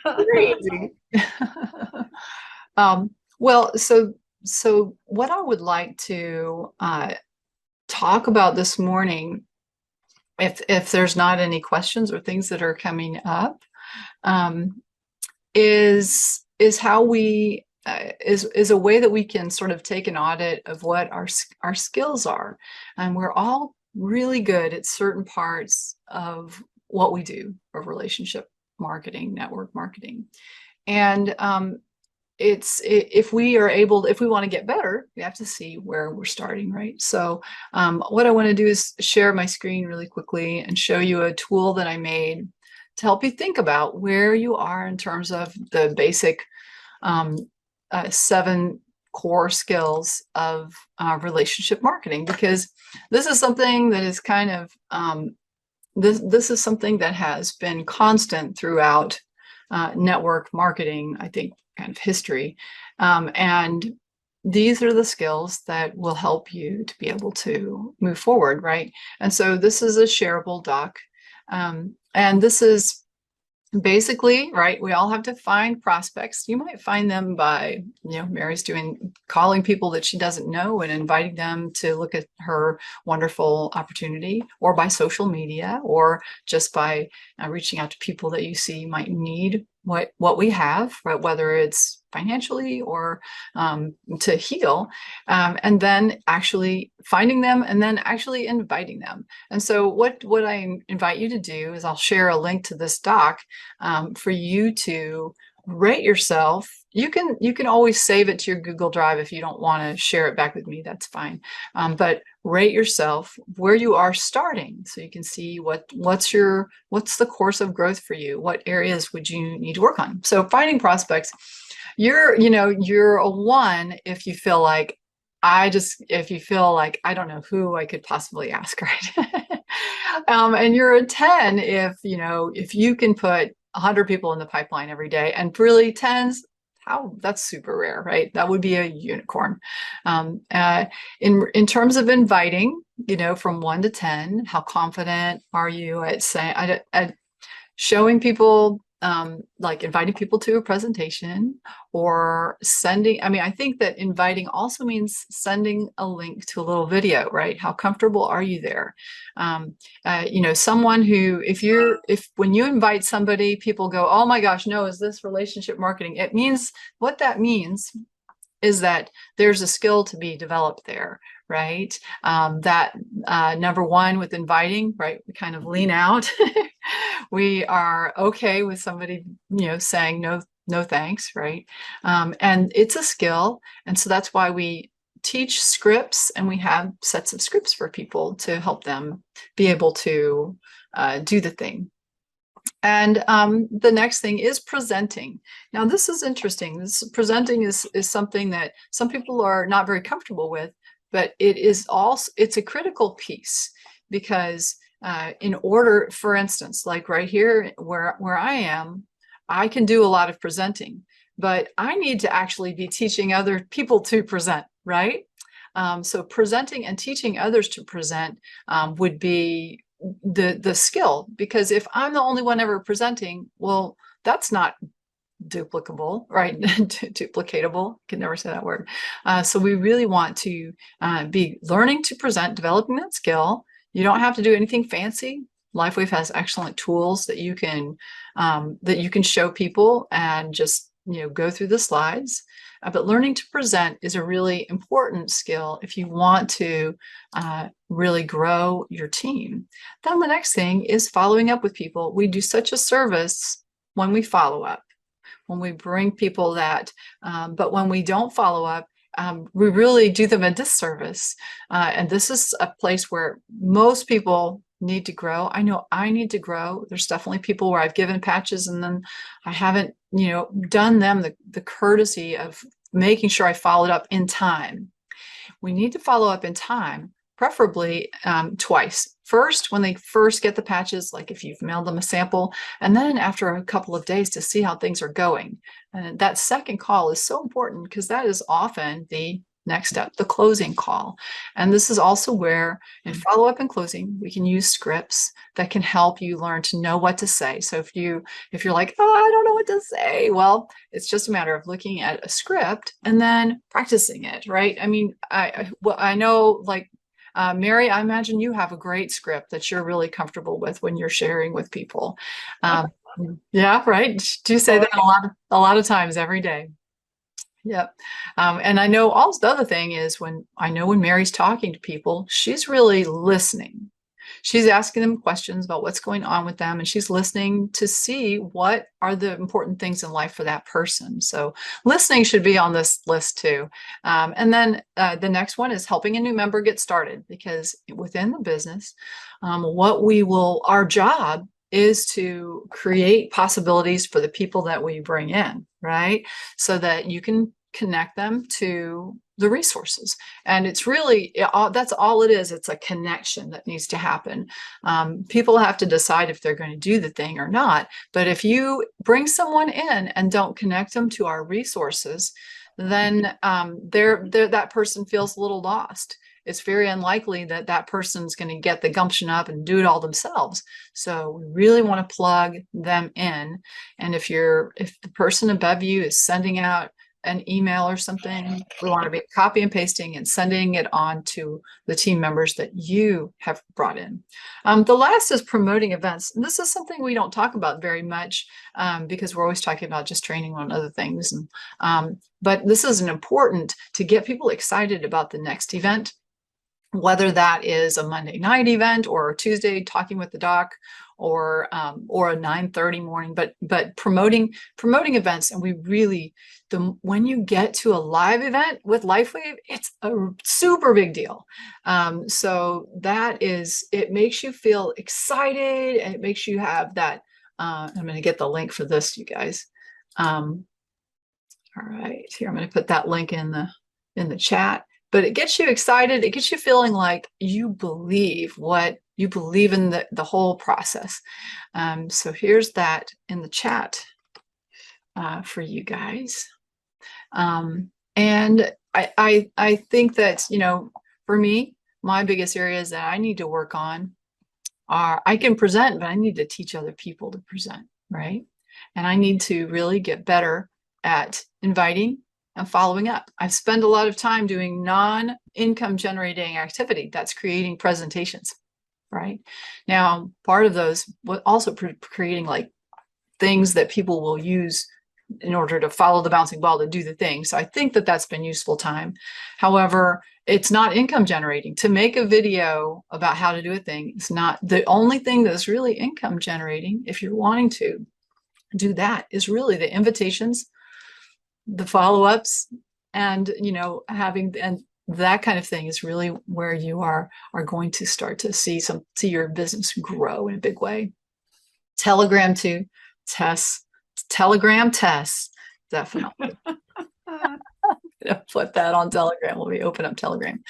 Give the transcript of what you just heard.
Very easy. Um, well, so what I would like to talk about this morning, if there's not any questions or things that are coming up, um, is how we is a way that we can sort of take an audit of what our skills are, and we're all really good at certain parts of what we do, of relationship marketing, network marketing, and if we are able if we want to get better, we have to see where we're starting, right? So what I want to do is share my screen really quickly and show you a tool that I made to help you think about where you are in terms of the basic um, 7 core skills of relationship marketing, because this is something that is kind of this is something that has been constant throughout network marketing, I think, kind of history. And these are the skills that will help you to be able to move forward, right? And so this is a shareable doc. And this is basically, right, we all have to find prospects. You might find them by, Mary's calling people that she doesn't know and inviting them to look at her wonderful opportunity, or by social media, or just by reaching out to people that you see might need what we have, right? Whether it's financially or to heal, and then actually finding them and then actually inviting them. And so what I invite you to do is I'll share a link to this doc for you to rate yourself. You can always save it to your Google Drive if you don't want to share it back with me, that's fine. But rate yourself where you are starting, so you can see what's the course of growth for you. What areas would you need to work on? So finding prospects, you're a 1 if you feel like I don't know who I could possibly ask, right? And you're a 10 if you can put 100 people in the pipeline every day, and really 10s, that's super rare, right? That would be a unicorn. In terms of inviting, from 1 to 10, how confident are you at saying, at showing people, like inviting people to a presentation, or I think that inviting also means sending a link to a little video, right? How comfortable are you there? Someone who, if when you invite somebody, people go, oh my gosh, no, is this relationship marketing? What that means is that there's a skill to be developed there, right? That number 1 with inviting, right? We kind of lean out. We are okay with somebody, saying no thanks, right? And it's a skill. And so that's why we teach scripts, and we have sets of scripts for people to help them be able to do the thing. And the next thing is presenting. Now, this is interesting. Presenting is something that some people are not very comfortable with, but it's a critical piece, because in order, for instance, like right here where I am, I can do a lot of presenting, but I need to actually be teaching other people to present, right? So presenting and teaching others to present would be the skill, because if I'm the only one ever presenting, well, that's not duplicable, right? Duplicatable, can never say that word. So we really want to be learning to present, developing that skill. You don't have to do anything fancy. LifeWave has excellent tools that you can show people and just go through the slides. But learning to present is a really important skill if you want to really grow your team. Then the next thing is following up with people. We do such a service when we follow up, when we bring people but when we don't follow up, we really do them a disservice. And this is a place where most people need to grow. I know I need to grow. There's definitely people where I've given patches and then I haven't, done them the courtesy of making sure I followed up in time. We need to follow up in time, preferably twice. First, when they first get the patches, like if you've mailed them a sample, and then after a couple of days to see how things are going. And that second call is so important, because that is often the next step, the closing call. And this is also where in follow-up and closing, we can use scripts that can help you learn to know what to say. So if you're like, oh, I don't know what to say, well, it's just a matter of looking at a script and then practicing it, right? I mean, I know, like, Mary, I imagine you have a great script that you're really comfortable with when you're sharing with people. Um, yeah, right. Do say that a lot of times every day. Yep. And I know also the other thing is when Mary's talking to people, she's really listening. She's asking them questions about what's going on with them, and she's listening to see what are the important things in life for that person. So listening should be on this list too. And then the next one is helping a new member get started, because within the business, our job is to create possibilities for the people that we bring in, right? So that you can connect them to the resources. And it's really, that's all it is. It's a connection that needs to happen. People have to decide if they're going to do the thing or not. But if you bring someone in and don't connect them to our resources, then that person feels a little lost. It's very unlikely that that person's going to get the gumption up and do it all themselves. So we really want to plug them in. And if the person above you is sending out an email or something, we want to be copy and pasting and sending it on to the team members that you have brought in. The last is promoting events. And this is something we don't talk about very much because we're always talking about just training on other things. But this is important to get people excited about the next event, whether that is a Monday night event or a Tuesday talking with the doc, or a 9:30 morning, but promoting events. And we really, when you get to a live event with LifeWave, it's a super big deal. So it makes you feel excited, and it makes you have that. I'm going to get the link for this, you guys. All right, here, I'm going to put that link in the chat. But it gets you excited. It gets you feeling like you believe in the whole process. So here's that in the chat for you guys. And I think that, for me, my biggest areas that I need to work on are, I can present, but I need to teach other people to present, right? And I need to really get better at inviting and following up. I've spent a lot of time doing non-income generating activity that's creating presentations, right? Now, part of those also creating like things that people will use in order to follow the bouncing ball to do the thing. So I think that that's been useful time. However, it's not income generating. To make a video about how to do a thing is not the only thing that's really income generating. If you're wanting to do that, is really the invitations, the follow-ups, and and that kind of thing is really where you are going to start to see your business grow in a big way. Telegram too, Telegram tests, definitely. Put that on Telegram when we open up Telegram.